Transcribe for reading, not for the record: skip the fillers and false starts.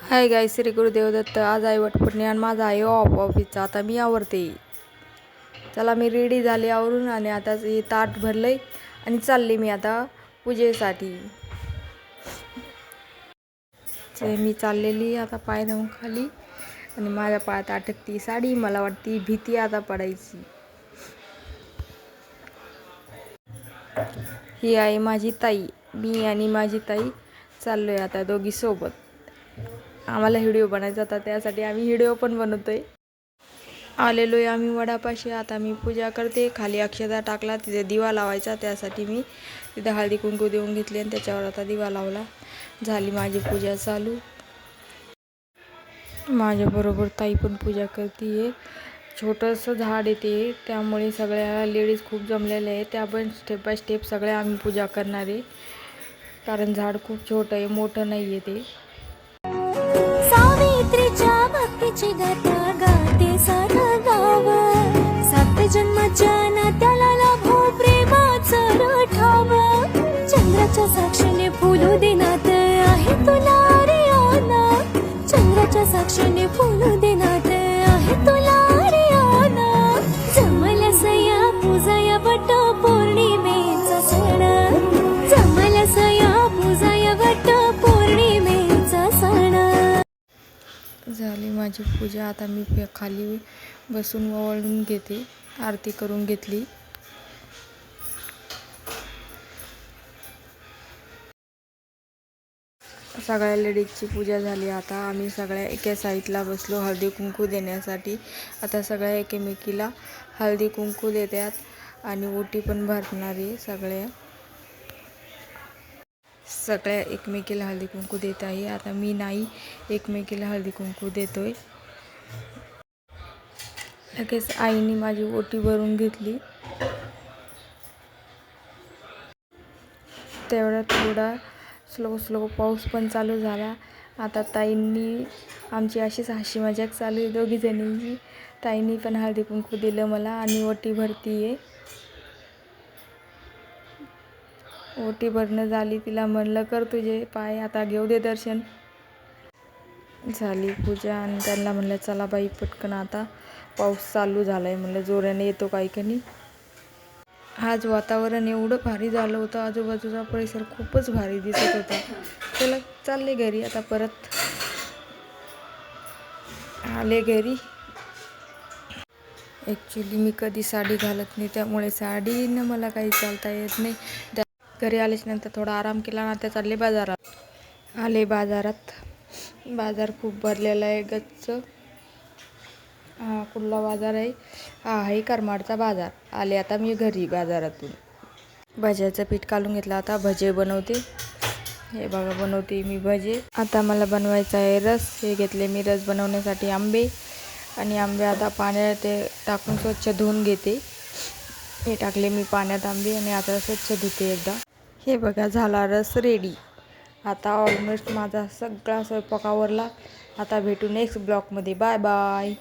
Hi guys, Shri Gurudev Datta. आज आहे वटपौर्णिमा आणि माझा आहे ऑफिसचा. आता मी आवरते. चला मी रेडी झाले आवरून आणि आता हे ताट भरलंय आणि चालले मी आता पूजेसाठी. मी चाललेली आता पाय धुवून खाली आणि माझ्या पायात अटकती साडी. मला वाटती भीती आता पडायची. ही आहे माझी ताई. मी आणि माझी ताई चाललोय आता दोघी सोबत. आम्हाला व्हिडिओ बनायचा होता, त्यासाठी आम्ही व्हिडिओ पण बनवतोय. आलेलो आहे आम्ही वडापाशी. आता मी पूजा करते. खाली अक्षता टाकला, तिथे दिवा लावायचा, त्यासाठी मी तिथे हळदी कुंकू देऊन घेतली आणि त्याच्यावर आता दिवा लावला. झाली माझी पूजा चालू. माझ्याबरोबर ताई पण पूजा करते. छोटंसं झाड येते, त्यामुळे सगळ्या लेडीज खूप जमलेल्या आहे. त्या पण स्टेप बाय स्टेप सगळ्या आम्ही पूजा करणार आहे, कारण झाड खूप छोटं आहे, मोठं नाही आहे ते. सावित्रीच्या भक्तीची गाथा गाते सारं गाव. 7 जन्माच्या नात्याला लाभो प्रेमाचं ठाव. चंद्राच्या साक्षीने फुलू देनात आहे तुला रियाना. चंद्राच्या साक्षीने फुलू देनात आहे तुला रियाना. जमलंस या पूजा या वट पौर्णिमेचा सण. जमलंस या पूजा या वट पौर्णिमेचा सण. झाली माझी पूजा. आता मी खाली बसून ओवाळून घेते, आरती करून घेतली. सगळ्या लेडीजची पूजा झाली. आता आम्ही सगळ्या एका साईडला बसलो हळदी कुंकू देण्यासाठी. आता सगळ्या एकमेकीला हळदी कुंकू देतात आणि ओटी पण भरणार आहे. सगळ्या एकमेकीला हळदी कुंकू देत आहे. आता मी नाही, एकमेकीला हळदी कुंकू देतोय. लगेच आईने माझी ओटी भरून घेतली. तेवढा थोडा स्लो पाऊस पण चालू झाला. आता ताईंनी आमची अशीच हशी मजाक चालू आहे दोघी जणींची. ताईंनी पण हळदी कुंकू दिलं मला आणि ओटी भरतीये. ओटी भरणं झाली. तिला म्हणलं कर तुझे पाय, आता घेऊ दे दर्शन. झाली पूजा आणि त्यांना म्हणलं चला बाई पटकन, आता पाऊस चालू झालाय. म्हणलं जोराने येतो काही कनी. आज वातावरण एवढं भारी झालं होतं, आजूबाजूचा परिसर खूपच भारी दिसत होता. चला चालले घरी. आता परत आले घरी. ॲक्च्युली मी कधी साडी घालत नाही, त्यामुळे साडीनं मला काही चालता येत नाही. घरी आल्याच्या नंतर थोडा आराम केला ना, त्या चालले बाजारात. आले बाजारात. बाजार खूप भरलेला आहे गच्च. हा कुठला बाजार आहे? हा आहे करमाडचा बाजार. आले आता मी घरी बाजारातून. भज्याचं पीठ काढून घेतलं. आता भजे बनवते. हे बघा बनवते मी भजे. आता मला बनवायचा आहे रस. हे घेतले मी रस बनवण्यासाठी आंबे, आणि आंबे आता पाण्यात ते टाकून स्वच्छ धुवून घेते. हे टाकले मी पाण्यात आंबे आणि आता स्वच्छ धुते एकदा. हे बघा झाला रस रेडी. आता ऑलमोस्ट माझा सगळा स्वयंपाक आवरला. आता भेटू नेक्स्ट ब्लॉगमध्ये. Bye bye.